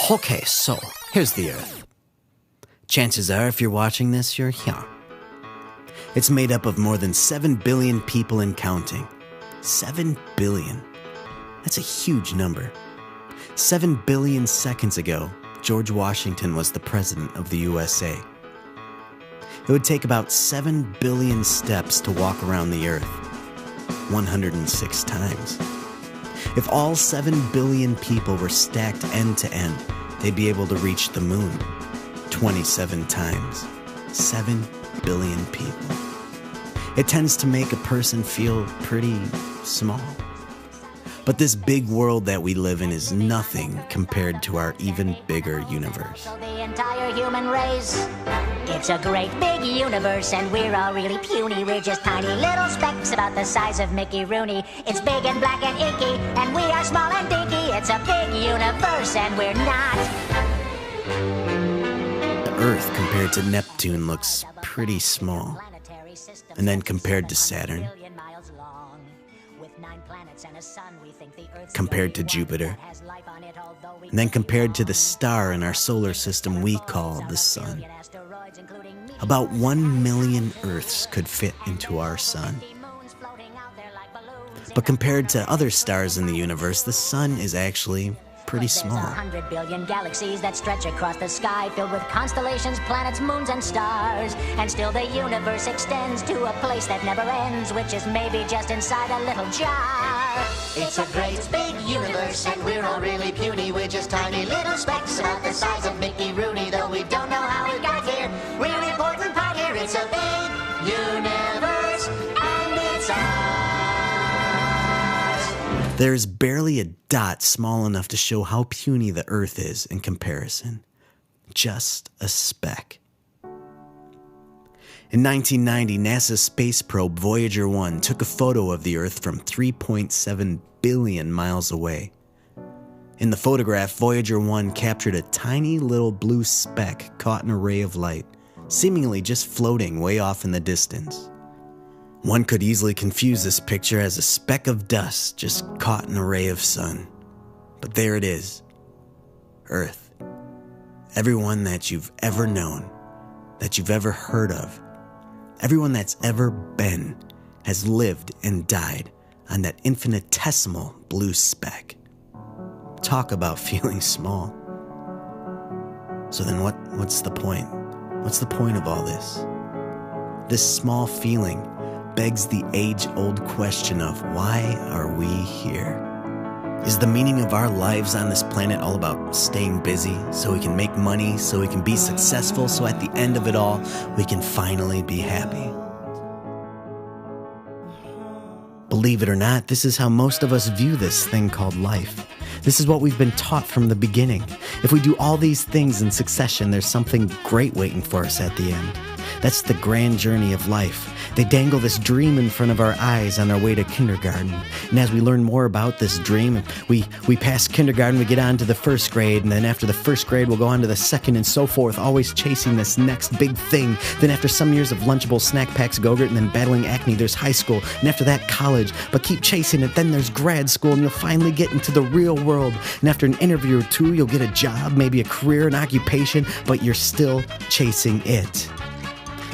Okay, so here's the Earth. Chances are, if you're watching this, you're young. It's made up of more than 7 billion people and counting. 7 billion. That's a huge number. 7 billion seconds ago, George Washington was the president of the USA. It would take about 7 billion steps to walk around the Earth. 106 times. If all 7 billion people were stacked end to end, they'd be able to reach the moon 27 times. 7 billion people. It tends to make a person feel pretty small. But this big world that we live in is nothing compared to our even bigger universe. So the entire human race, it's a great big universe, and we're all really puny. We're just tiny little specks about the size of Mickey Rooney. It's big and black and inky, and we are small and dinky. It's a big universe, and we're not. The Earth compared to Neptune looks pretty small. And then compared to Saturn, compared to Jupiter, and then compared to the star in our solar system we call the Sun. About 1 million Earths could fit into our Sun. But compared to other stars in the universe, the Sun is actually pretty small. 100 billion galaxies that stretch across the sky, filled with constellations, planets, moons, and stars. And still the universe extends to a place that never ends, which is maybe just inside a little jar. It's a great big universe, and we're all really puny. We're just tiny little specks about the size of Mickey Rooney. Though we don't know how we got here, we're an important part here. It's a big universe, and it's ours. There's barely a dot small enough to show how puny the Earth is in comparison. Just a speck. In 1990, NASA's space probe Voyager 1 took a photo of the Earth from 3.7 billion miles away. In the photograph, Voyager 1 captured a tiny little blue speck caught in a ray of light, seemingly just floating way off in the distance. One could easily confuse this picture as a speck of dust just caught in a ray of sun. But there it is. Earth. Everyone that you've ever known, that you've ever heard of, everyone that's ever been, has lived and died on that infinitesimal blue speck. Talk about feeling small. So then what's the point? What's the point of all this? This small feeling begs the age-old question of why are we here? Is the meaning of our lives on this planet all about staying busy so we can make money, so we can be successful, so at the end of it all, we can finally be happy? Believe it or not, this is how most of us view this thing called life. This is what we've been taught from the beginning. If we do all these things in succession, there's something great waiting for us at the end. That's the grand journey of life. They dangle this dream in front of our eyes on our way to kindergarten. And as we learn more about this dream, we pass kindergarten, we get on to the first grade, and then after the first grade, we'll go on to the second and so forth, always chasing this next big thing. Then after some years of Lunchables, snack packs, Go-Gurt, and then battling acne, there's high school, and after that, college. But keep chasing it, then there's grad school, and you'll finally get into the real world. And after an interview or two, you'll get a job, maybe a career, an occupation, but you're still chasing it.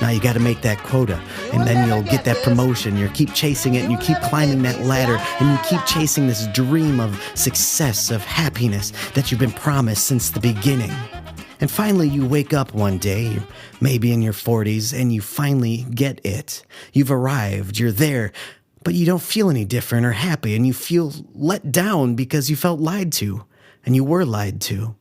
Now you got to make that quota, and then you'll get that promotion. You keep chasing it, and you keep climbing that ladder, and you keep chasing this dream of success, of happiness that you've been promised since the beginning. And finally, you wake up one day, maybe in your 40s, and you finally get it. You've arrived, you're there, but you don't feel any different or happy, and you feel let down because you felt lied to, and you were lied to.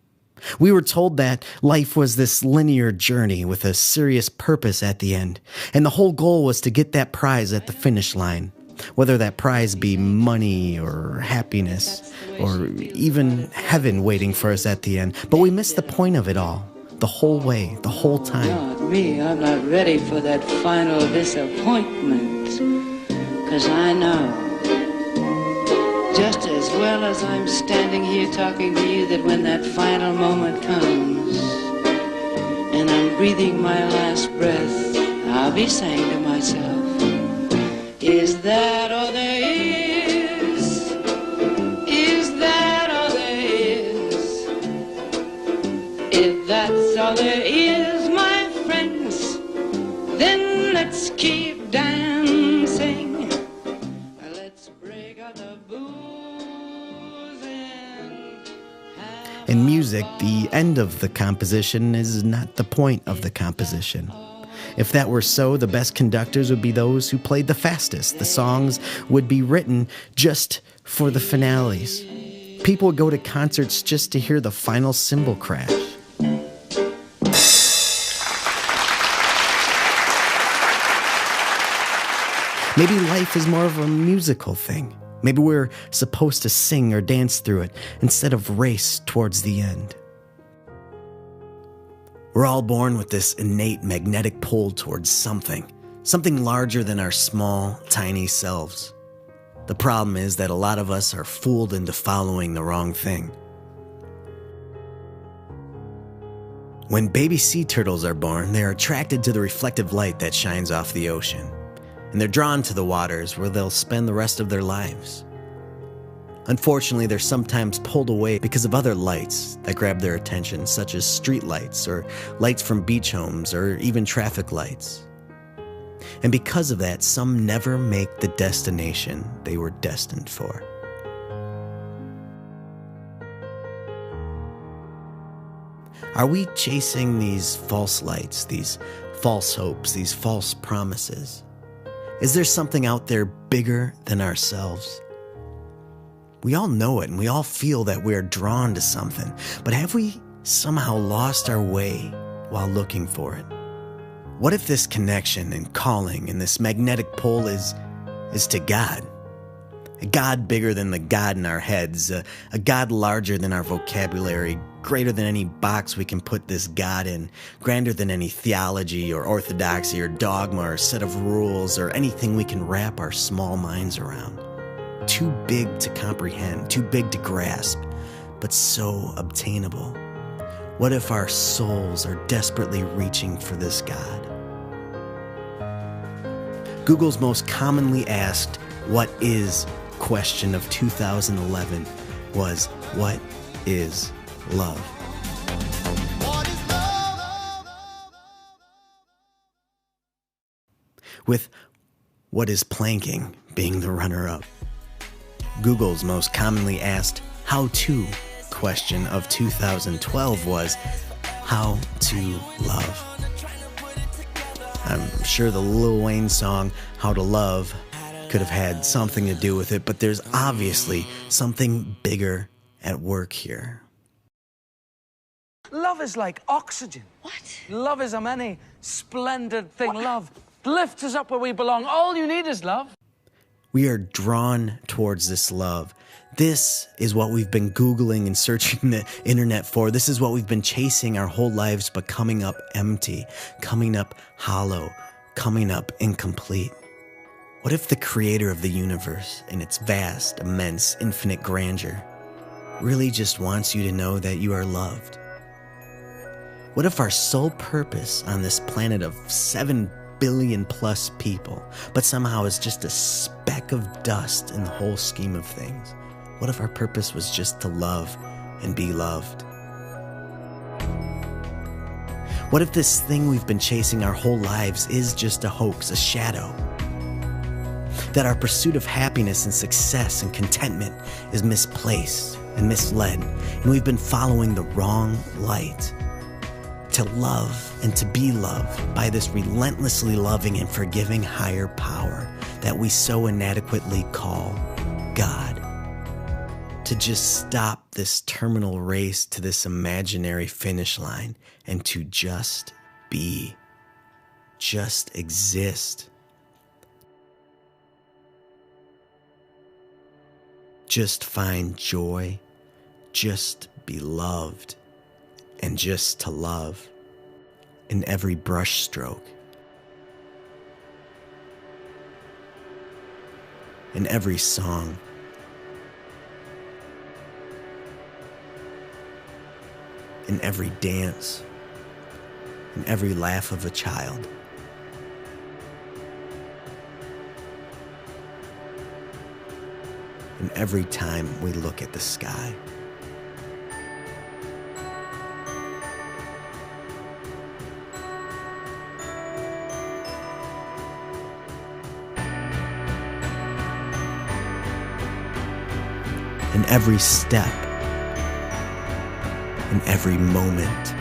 We were told that life was this linear journey with a serious purpose at the end, and the whole goal was to get that prize at the finish line, whether that prize be money or happiness or even heaven waiting for us at the end. But we missed the point of it all, the whole way, the whole time. Not me, I'm not ready for that final disappointment, 'cause I know just as well as I'm standing here talking to you that when that final moment comes and I'm breathing my last breath, I'll be saying to myself, is that all there is? Is that all there is? That's all there is, my friends. Then let's keep dancing. Let's break out the booze and In music, the end of the composition is not the point of the composition. If that were so, the best conductors would be those who played the fastest. The songs would be written just for the finales. People would go to concerts just to hear the final cymbal crash. Maybe life is more of a musical thing. Maybe we're supposed to sing or dance through it instead of race towards the end. We're all born with this innate magnetic pull towards something larger than our small, tiny selves. The problem is that a lot of us are fooled into following the wrong thing. When baby sea turtles are born, they are attracted to the reflective light that shines off the ocean, and they're drawn to the waters where they'll spend the rest of their lives. Unfortunately, they're sometimes pulled away because of other lights that grab their attention, such as street lights or lights from beach homes or even traffic lights. And because of that, some never make the destination they were destined for. Are we chasing these false lights, these false hopes, these false promises? Is there something out there bigger than ourselves? We all know it and we all feel that we're drawn to something, but have we somehow lost our way while looking for it? What if this connection and calling and this magnetic pull is to God? A God bigger than the God in our heads, a God larger than our vocabulary, greater than any box we can put this God in, grander than any theology or orthodoxy or dogma or set of rules or anything we can wrap our small minds around. Too big to comprehend, too big to grasp, but so obtainable. What if our souls are desperately reaching for this God? Google's most commonly asked "what is" question of 2011 was, what is love? With what is planking being the runner-up. Google's most commonly asked how-to question of 2012 was, how to love. I'm sure the Lil Wayne song, How to Love, could have had something to do with it, but there's obviously something bigger at work here. Love is like oxygen. What? Love is a many splendid thing. Love lifts us up where we belong. All you need is love. We are drawn towards this love. This is what we've been Googling and searching the internet for. This is what we've been chasing our whole lives, but coming up empty, coming up hollow, coming up incomplete. What if the creator of the universe, in its vast, immense, infinite grandeur, really just wants you to know that you are loved? What if our sole purpose on this planet of 7 billion plus people, but somehow is just a speck of dust in the whole scheme of things? What if our purpose was just to love and be loved? What if this thing we've been chasing our whole lives is just a hoax, a shadow? That our pursuit of happiness and success and contentment is misplaced and misled, and we've been following the wrong light. To love and to be loved by this relentlessly loving and forgiving higher power that we so inadequately call God. To just stop this terminal race to this imaginary finish line and to just be, just exist. Just find joy, just be loved, and just to love in every brush stroke, in every song, in every dance, in every laugh of a child. And every time we look at the sky. in every step, in every moment.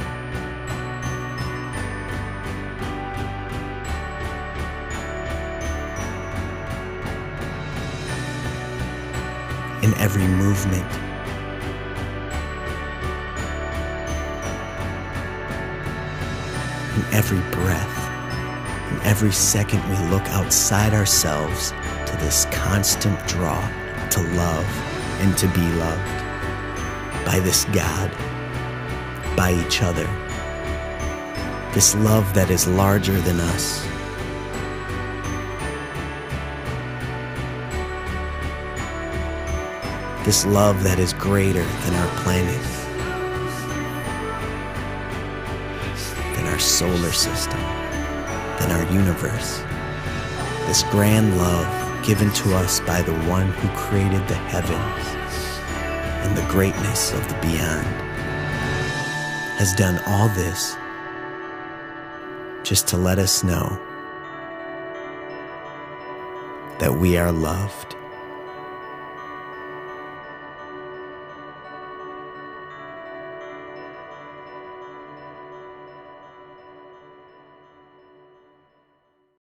In every movement. In every breath. In every second we look outside ourselves to this constant draw to love and to be loved by this God, by each other. This love that is larger than us. This love that is greater than our planet, than our solar system, than our universe. This grand love given to us by the one who created the heavens and the greatness of the beyond has done all this just to let us know that we are loved.